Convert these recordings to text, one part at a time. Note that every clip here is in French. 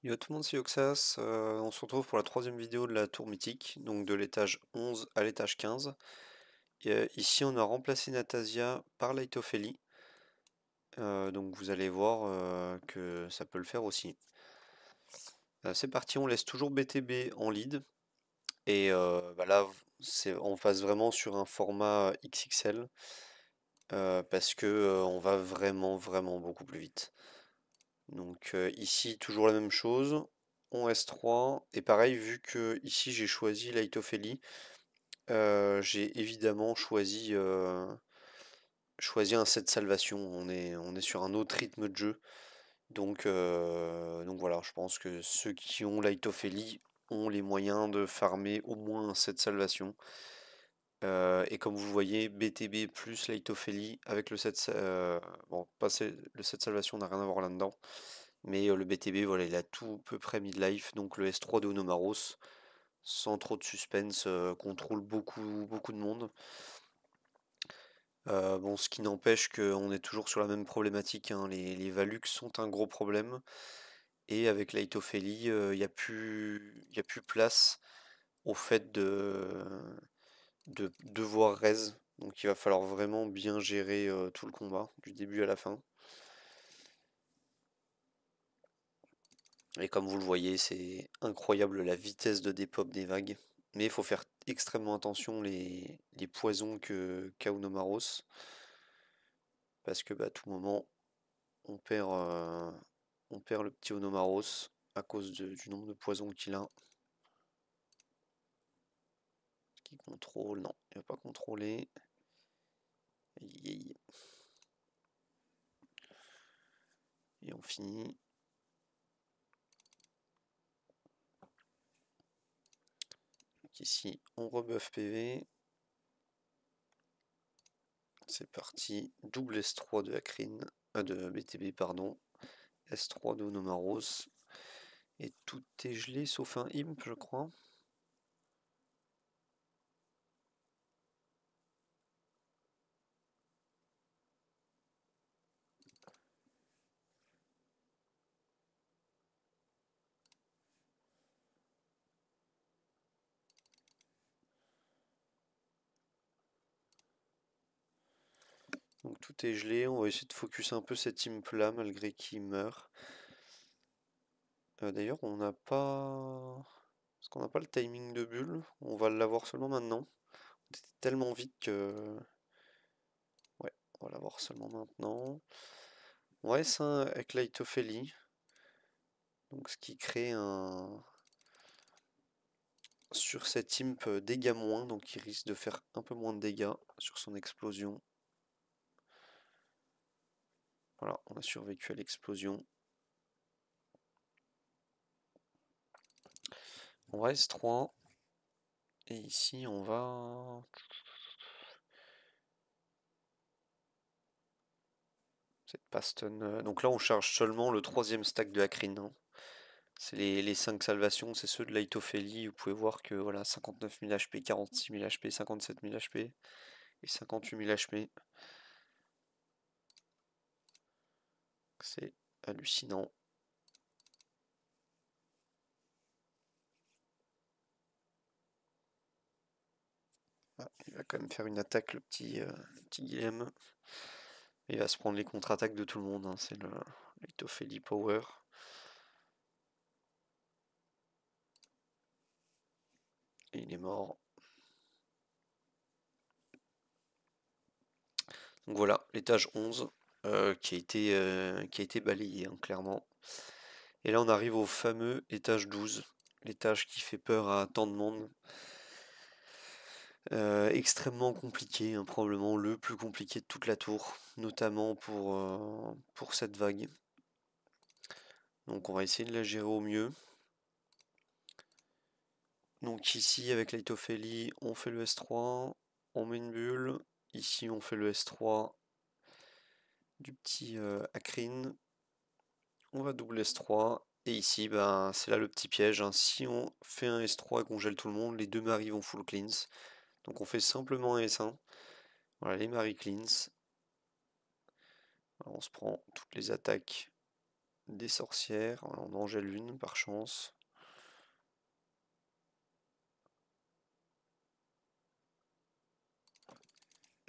Yo tout le monde, c'est Yoxas. On se retrouve pour la troisième vidéo de la tour mythique, donc de l'étage 11 à l'étage 15. Et, ici, on a remplacé Natasia par Light Ophélie. Donc vous allez voir que ça peut le faire aussi. C'est parti, on laisse toujours BTB en lead. Et là, on passe vraiment sur un format XXL parce que on va vraiment beaucoup plus vite. Donc ici, toujours la même chose. On S3. Et pareil, vu que ici j'ai choisi Light Ophélie, j'ai évidemment choisi un set salvation. On est sur un autre rythme de jeu. Donc voilà, je pense que ceux qui ont Light Ophélie ont les moyens de farmer au moins un set salvation. Et comme vous voyez, BTB plus Light Ophélie avec le set. Bon, le set salvation n'a rien à voir là-dedans. Mais le BTB, voilà, il a tout à peu près mid-life. Donc le S3 de Onomaros, sans trop de suspense, contrôle beaucoup de monde. Bon, ce qui n'empêche qu'on est toujours sur la même problématique, hein. Les Valux sont un gros problème. Et avec Light Ophélie, il n'y a plus place au fait de devoir raise. Donc il va falloir vraiment bien gérer tout le combat, du début à la fin. Et comme vous le voyez, c'est incroyable la vitesse de dépop des vagues. Mais il faut faire extrêmement attention les poisons qu'a Unomaros. Parce que à tout moment, on perd le petit Onomaros à cause du nombre de poisons qu'il a. Qui contrôle, non, il va pas contrôler. Aïe, aïe. Et on finit. Donc ici, on rebuff PV. C'est parti. Double S3 de Akrine, de BTB, pardon. S3 de Onomaros. Et tout est gelé sauf un imp, je crois. Donc tout est gelé, on va essayer de focus un peu cet imp là malgré qu'il meurt. D'ailleurs on n'a pas... Parce qu'on n'a pas le timing de bulle, on va l'avoir seulement maintenant. On était tellement vite que... Ouais, on va l'avoir seulement maintenant. On va S1 avec Light Ophélie. Donc ce qui crée un... Sur cet imp dégâts moins, donc il risque de faire un peu moins de dégâts sur son explosion. Voilà, on a survécu à l'explosion. On va S3. Et ici, on va... Cette Paston... Donc là, on charge seulement le troisième stack de Akrine, hein. C'est les 5 salvations, c'est ceux de Light Ophélie. Vous pouvez voir que voilà, 59 000 HP, 46 000 HP, 57 000 HP et 58 000 HP. C'est hallucinant. Ah, il va quand même faire une attaque, le petit Guilhem. Il va se prendre les contre-attaques de tout le monde, hein. C'est le Light Ophélie Power. Et il est mort. Donc voilà, l'étage 11 qui a été balayé, hein, clairement. Et là on arrive au fameux étage 12, l'étage qui fait peur à tant de monde. Extrêmement compliqué, hein, probablement le plus compliqué de toute la tour, notamment pour cette vague. Donc on va essayer de la gérer au mieux. Donc ici avec Light Ophélie, on fait le S3, on met une bulle. Ici on fait le S3 du petit Akrine. On va double S3. Et ici, ben, c'est là le petit piège, hein. Si on fait un S3 et qu'on gèle tout le monde, les deux maris vont full cleanse. Donc on fait simplement un S1. Voilà, les maris cleanse. Alors, on se prend toutes les attaques des sorcières. On en gèle une par chance.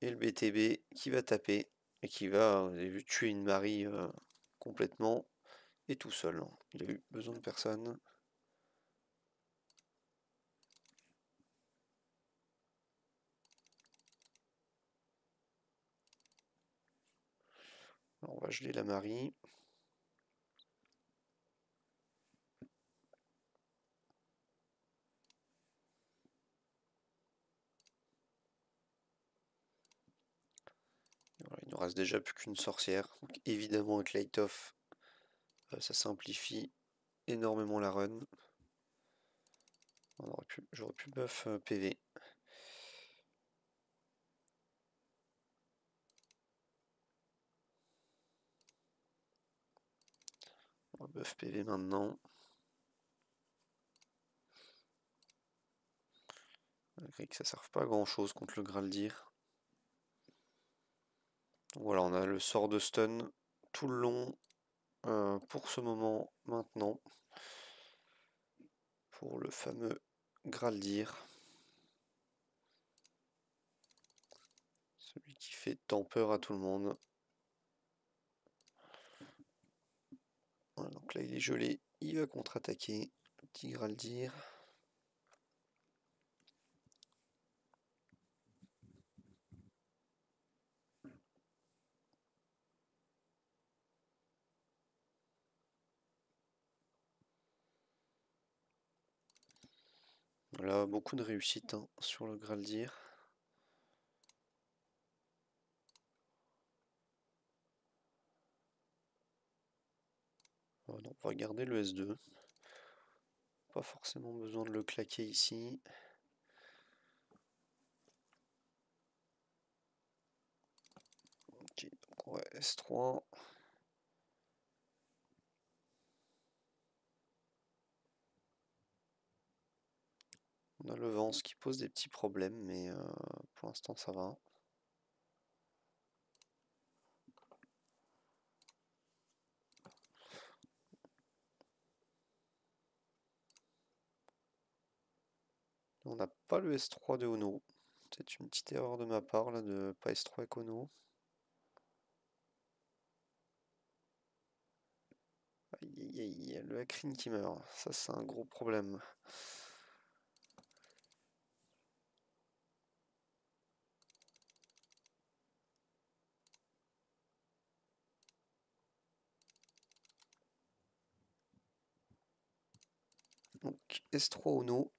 Et le BTB qui va taper et qui va, vous avez vu, tuer une Marie complètement et tout seul. Il a eu besoin de personne. Alors, on va geler la Marie. Voilà, il ne nous reste déjà plus qu'une sorcière. Donc, évidemment avec Light Off, ça simplifie énormément la run. J'aurais pu buff PV. On va buff PV maintenant. Malgré que ça ne serve pas à grand chose contre le Graldir. Voilà, on a le sort de stun tout le long pour ce moment maintenant. Pour le fameux Graldir. Celui qui fait tant peur à tout le monde. Voilà, donc là il est gelé, il va contre-attaquer. Le petit Graldir. Voilà, beaucoup de réussite sur le Graldir. Voilà, on va garder le S2. Pas forcément besoin de le claquer ici. Ok, donc ouais, S3. On a le Vance qui pose des petits problèmes, mais pour l'instant ça va. On n'a pas le S3 de Ono. C'est une petite erreur de ma part là de pas S3 avec Ono. Aïe aïe aïe, le Hakrine qui meurt, ça c'est un gros problème. Donc S3 Ono.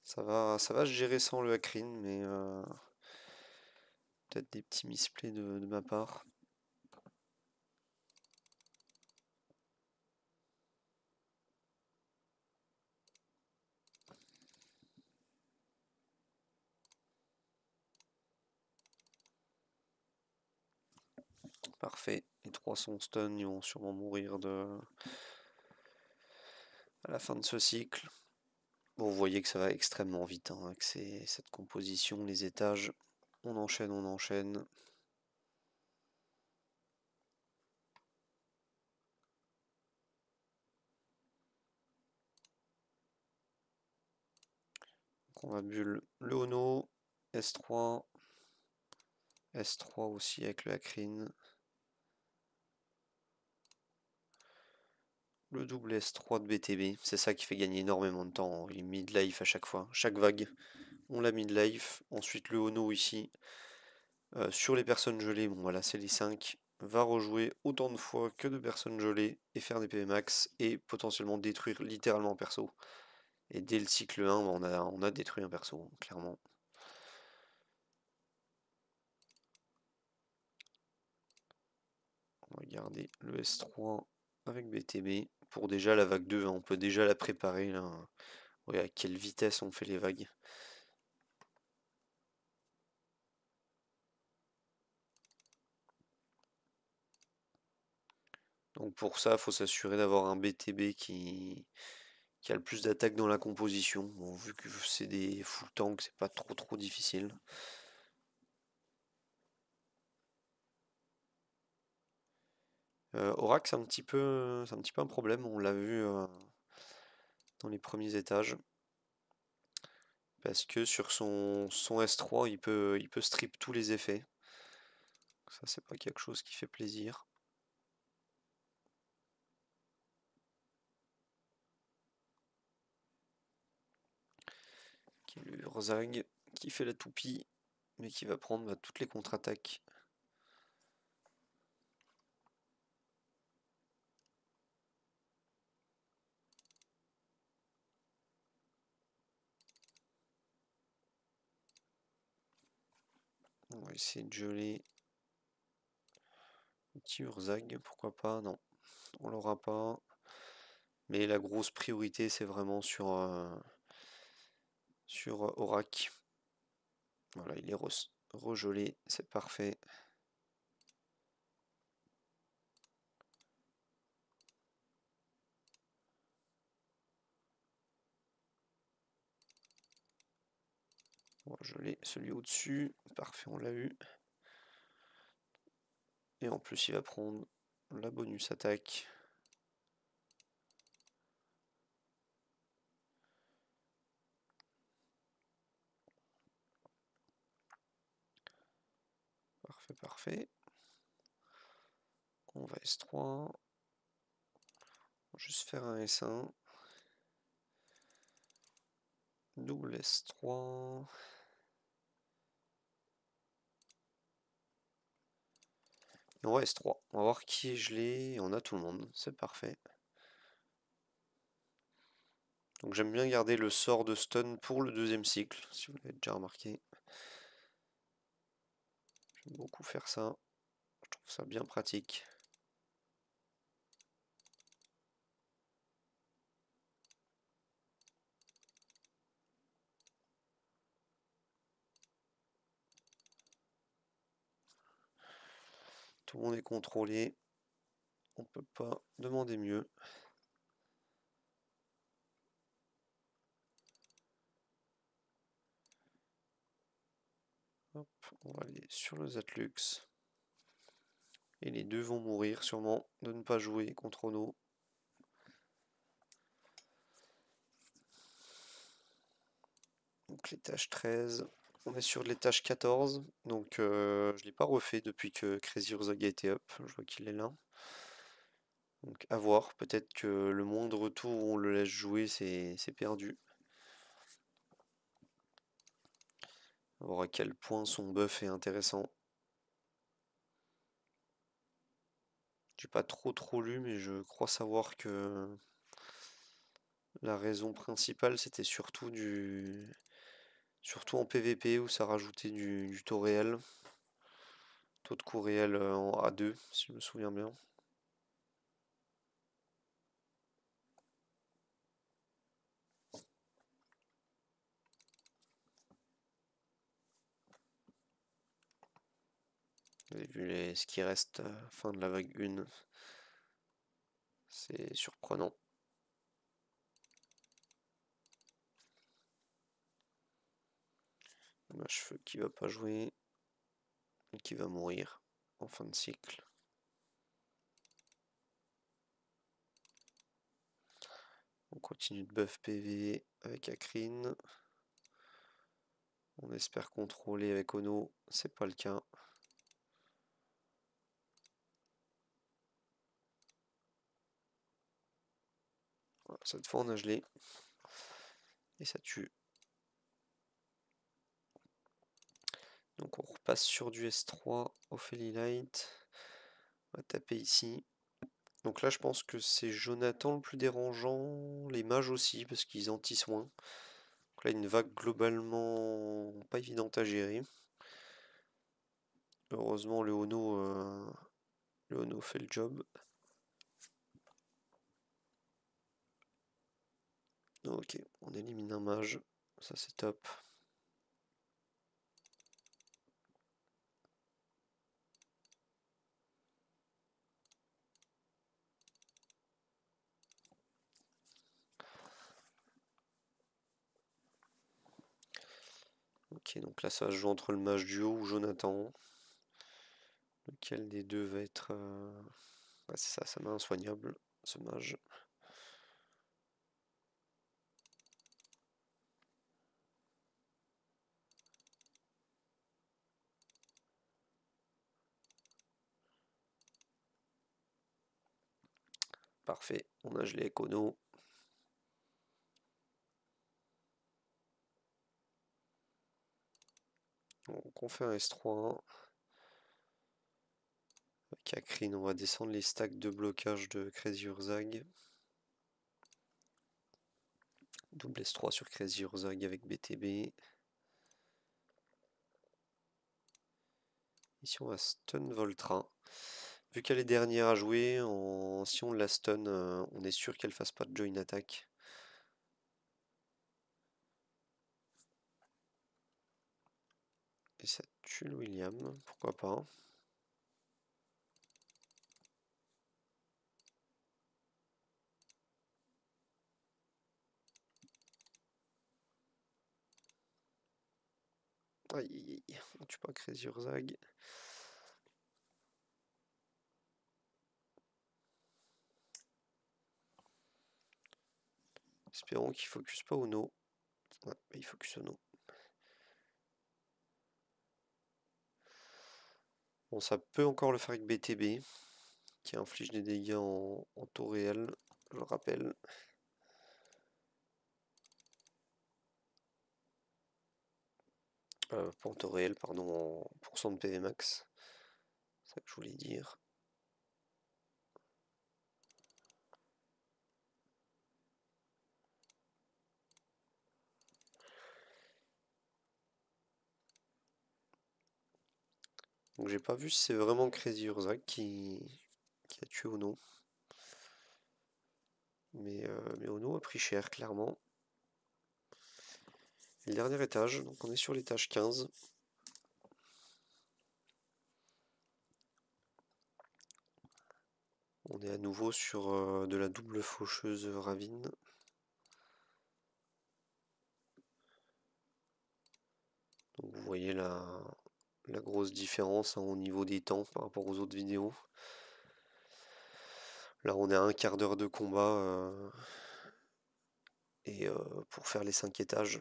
Ça va se gérer sans le Hakrine, mais peut-être des petits misplays de ma part. Parfait. Les 3 sont stun, ils vont sûrement mourir à la fin de ce cycle. Bon, vous voyez que ça va extrêmement vite, avec cette composition, les étages. On enchaîne, on enchaîne. Donc on va bulle le Ono, S3, S3 aussi avec le Hakrine. Le double S3 de BTB, c'est ça qui fait gagner énormément de temps. Il mid-life à chaque fois. Chaque vague, on l'a mid-life. Ensuite le Ono ici. Sur les personnes gelées, bon voilà, c'est les 5. Va rejouer autant de fois que de personnes gelées et faire des PV max et potentiellement détruire littéralement un perso. Et dès le cycle 1, on a détruit un perso, clairement. On va garder le S3 avec BTB. Pour déjà la vague 2, on peut déjà la préparer là. Ouais, à quelle vitesse on fait les vagues. Donc pour ça, il faut s'assurer d'avoir un BTB qui a le plus d'attaques dans la composition. Bon, vu que c'est des full tank, c'est pas trop difficile. Aurak, c'est un petit peu un problème, on l'a vu dans les premiers étages. Parce que sur son S3, il peut strip tous les effets. Ça, c'est pas quelque chose qui fait plaisir. Qui est le Urzag, qui fait la toupie, mais qui va prendre toutes les contre-attaques. On va essayer de geler un petit Urzag, pourquoi pas, non, on l'aura pas. Mais la grosse priorité, c'est vraiment sur Aurak. Voilà, il est regelé, c'est parfait. On va geler celui au-dessus, parfait, on l'a eu. Et en plus, il va prendre la bonus attaque. Parfait, parfait. On va S3. On va juste faire un S1. Double S3. Et on va S3. On va voir qui est gelé. On a tout le monde. C'est parfait. Donc j'aime bien garder le sort de stun pour le deuxième cycle, si vous l'avez déjà remarqué. J'aime beaucoup faire ça. Je trouve ça bien pratique. Tout le monde est contrôlé. On peut pas demander mieux. Hop, on va aller sur le Zatlux. Et les deux vont mourir sûrement de ne pas jouer contre Ono. Donc l'étage 13. On est sur l'étage 14. Donc je ne l'ai pas refait depuis que Crazy Urzag a été up. Je vois qu'il est là. Donc à voir. Peut-être que le moindre tour où on le laisse jouer, c'est perdu. On va voir à quel point son buff est intéressant. J'ai pas trop lu, mais je crois savoir que la raison principale c'était surtout en PVP où ça rajoutait du taux réel. Taux de coup réel en A2, si je me souviens bien. Vous avez vu ce qui reste fin de la vague 1. C'est surprenant. Mâche-feu qui va pas jouer et qui va mourir en fin de cycle. On continue de buff PV avec Akrine. On espère contrôler avec Ono, c'est pas le cas. Voilà, cette fois on a gelé. Et ça tue. Donc on repasse sur du S3, Ophélie Light. On va taper ici. Donc là je pense que c'est Jonathan le plus dérangeant, les mages aussi, parce qu'ils anti-soin. Donc là une vague globalement pas évidente à gérer. Heureusement le Ono fait le job. Ok, on élimine un mage, ça c'est top. Ok, donc là ça se joue entre le mage duo ou Jonathan. Lequel des deux va être Ouais, c'est ça, sa main insoignable, ce mage. Parfait, on a gelé Kono. Donc on fait un S3. Avec Akrin, on va descendre les stacks de blocage de Crazy Urzag. Double S3 sur Crazy Urzag avec BTB. Ici on va stun Voltra. Vu qu'elle est dernière à jouer, si on la stun, on est sûr qu'elle fasse pas de join attack. Et ça tue le William, pourquoi pas. Aïe, aïe, aïe, on tue pas Crazy Urzag. Espérons qu'il focus pas Ono. Ouais, il focus Ono. Bon, ça peut encore le faire avec BTB, qui inflige des dégâts en taux réel, je le rappelle. Pas en taux réel, pardon, en pourcent de PV max. C'est ça que je voulais dire. Donc j'ai pas vu si c'est vraiment Crazy Urzag qui a tué Ono. Mais Ono a pris cher, clairement. Et le dernier étage, donc on est sur l'étage 15. On est à nouveau sur de la double faucheuse ravine. Donc vous voyez la grosse différence, hein, au niveau des temps par rapport aux autres vidéos. Là on est à un quart d'heure de combat et pour faire les 5 étages.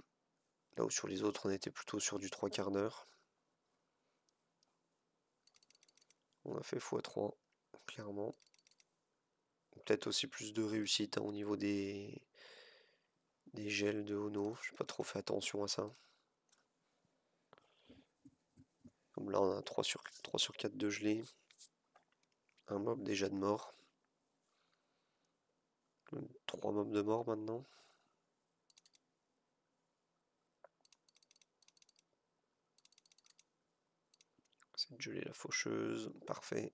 Là où sur les autres on était plutôt sur du 3 quarts d'heure. On a fait x3, clairement. Peut-être aussi plus de réussite, hein, au niveau des gels de Ono. J'ai pas trop fait attention à ça. Comme là on a 3 sur 4 de gelé. Un mob déjà de mort. 3 mobs de mort maintenant. C'est de geler la faucheuse. Parfait.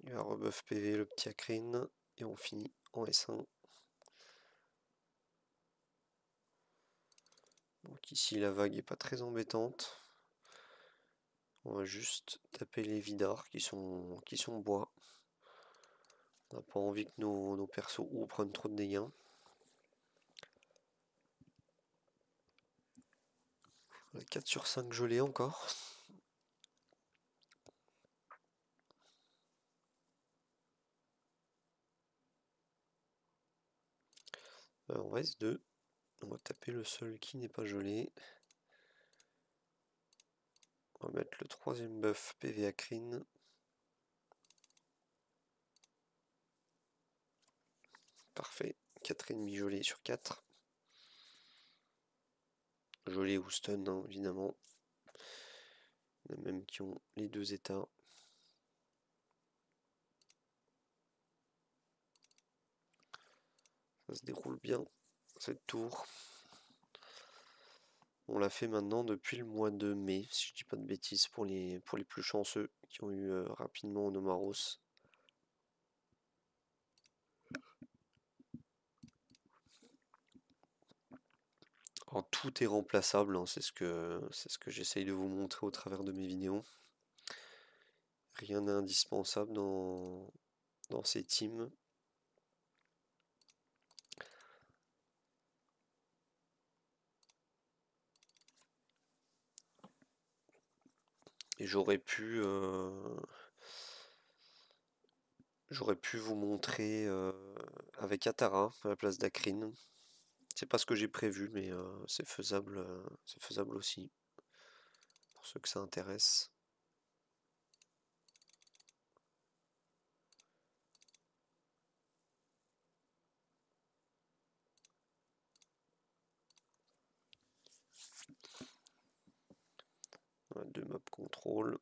Il va rebuff PV le petit Akrin. Et on finit en S1. Donc ici la vague est pas très embêtante. On va juste taper les vidards qui sont bois. On n'a pas envie que nos persos ou prennent trop de dégâts. On a 4 sur 5 gelés encore. On va S2. On va taper le seul qui n'est pas gelé. On va mettre le troisième buff PV Akrin. Parfait. 4,5 gelés sur 4. Gelé ou stun, hein, évidemment. Il y en a même qui ont les deux états. Ça se déroule bien, cette tour. On l'a fait maintenant depuis le mois de mai, si je dis pas de bêtises, pour les plus chanceux qui ont eu rapidement Onomaros. Alors, tout est remplaçable, hein, c'est ce que j'essaye de vous montrer au travers de mes vidéos. Rien n'est indispensable dans ces teams. Et j'aurais pu vous montrer avec Atara à la place d'Akrine. C'est pas ce que j'ai prévu, mais c'est faisable aussi, pour ceux que ça intéresse. Voilà, 2 map contrôle.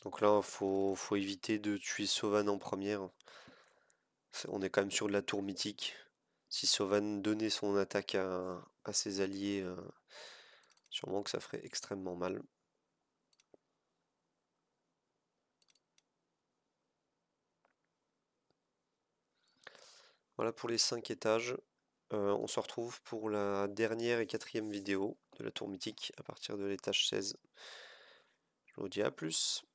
Donc là, faut éviter de tuer Sauvan en première. On est quand même sur de la tour mythique. Si Sauvan donnait son attaque à ses alliés, sûrement que ça ferait extrêmement mal. Voilà pour les 5 étages. On se retrouve pour la dernière et 4e vidéo de la tour mythique à partir de l'étage 16. Je vous dis à plus.